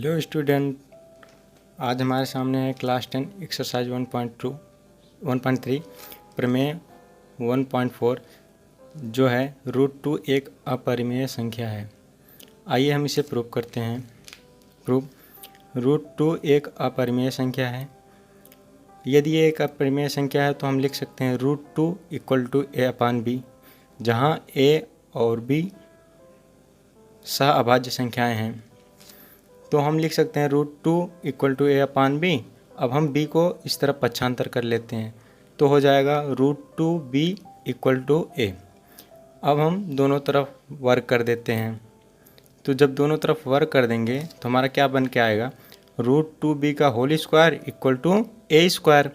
Hello student, आज हमारे सामने है क्लास 10 एक्सरसाइज 1.3 प्रमेय 1.4 जो है √2 एक अपरिमेय संख्या है। आइए हम इसे प्रूव करते हैं। √2 एक अपरिमेय संख्या है। यदि ये एक अपरिमेय संख्या है तो हम लिख सकते हैं √2 = a/b, जहाँ a और b सहअभाज्य संख्याएं हैं। तो हम लिख सकते हैं √2 = a/b। अब हम b को इस तरफ पक्षांतर कर लेते हैं तो हो जाएगा √2b = a। अब हम दोनों तरफ वर्ग कर देते हैं। तो जब दोनों तरफ वर्ग कर देंगे तो हमारा क्या बन के आएगा, √2b² = a²।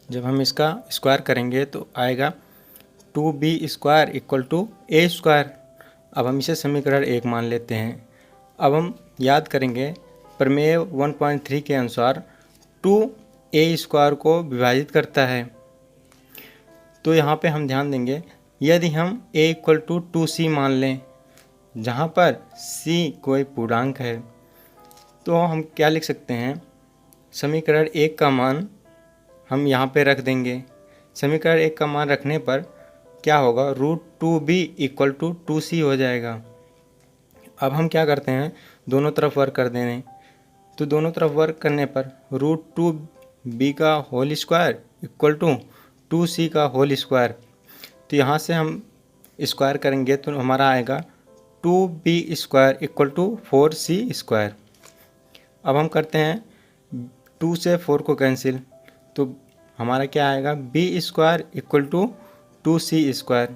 जब हम इसका स्क्वायर करेंगे तो आएगा 2b² = a²। अब हम इसे समीकरण 1 मान लेते हैं। अब हम याद करेंगे प्रमेय 1.3 के अनुसार 2a² को विभाजित करता है। तो यहाँ पे हम ध्यान देंगे, यदि हम a = 2c मान लें, जहाँ पर c कोई पूर्णांक है, तो हम क्या लिख सकते हैं, समीकरण 1 का मान हम यहाँ पे रख देंगे। समीकरण 1 का मान रखने पर क्या होगा, √2b = 2c हो जाएगा। अब हम क्या करते हैं, दोनों तरफ वर्ग कर देंगे। तो दोनों तरफ वर्ग करने पर √2b² = 2c²। तो यहाँ से हम स्क्वायर करेंगे तो हमारा आएगा 2b² = 4c²। अब हम करते हैं 2 से 4 को कैंसिल, तो हमारा क्या आएगा, b² = 2c²।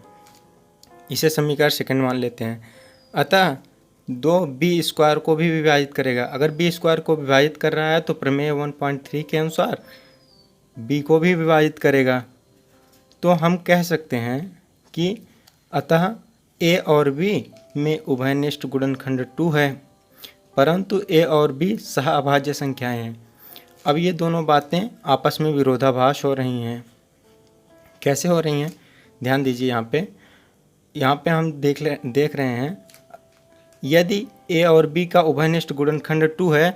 इसे समीकरण सेकंड मान लेते हैं। अतः 2b² को भी विभाजित करेगा। अगर b² को विभाजित कर रहा है तो प्रमेय 1.3 के अनुसार b को भी विभाजित करेगा। तो हम कह सकते हैं कि अतः a और b में उभयनिष्ठ गुणनखंड 2 है, परंतु a और b सहअभाज्य संख्याएं हैं। अब ये दोनों बातें आपस में विरोधाभास हो रही हैं। कैसे हो रही हैं, ध्यान दीजिए। यहाँ पे हम देख रहे हैं, यदि a और b का उभयनिष्ठ गुणनखंड 2 है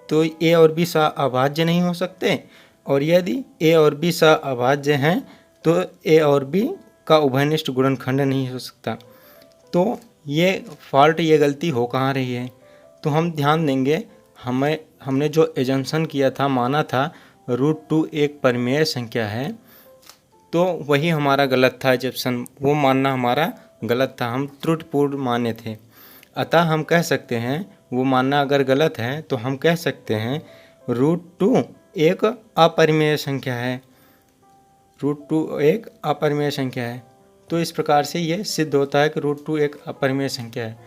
तो a और b सहअभाज्य नहीं हो सकते, और यदि a और b सहअभाज्य हैं तो a और b का उभयनिष्ठ गुणनखंड नहीं हो सकता। तो ये गलती हो कहाँ रही है, तो हम ध्यान देंगे, हमने जो एजम्पशन किया था, माना था √2 एक परिमेय संख्या है, तो वही हमारा गलत था। एजम्पशन वो मानना हमारा गलत था, हम त्रुटिपूर्ण माने थे। अतः हम कह सकते हैं, वो मानना अगर गलत है तो हम कह सकते हैं √2 एक अपरिमेय संख्या है। √2 एक अपरिमेय संख्या है। तो इस प्रकार से ये सिद्ध होता है कि √2 एक अपरिमेय संख्या है।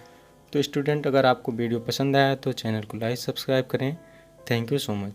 तो स्टूडेंट, अगर आपको वीडियो पसंद आया तो चैनल को लाइक सब्सक्राइब करें। Thank you so much.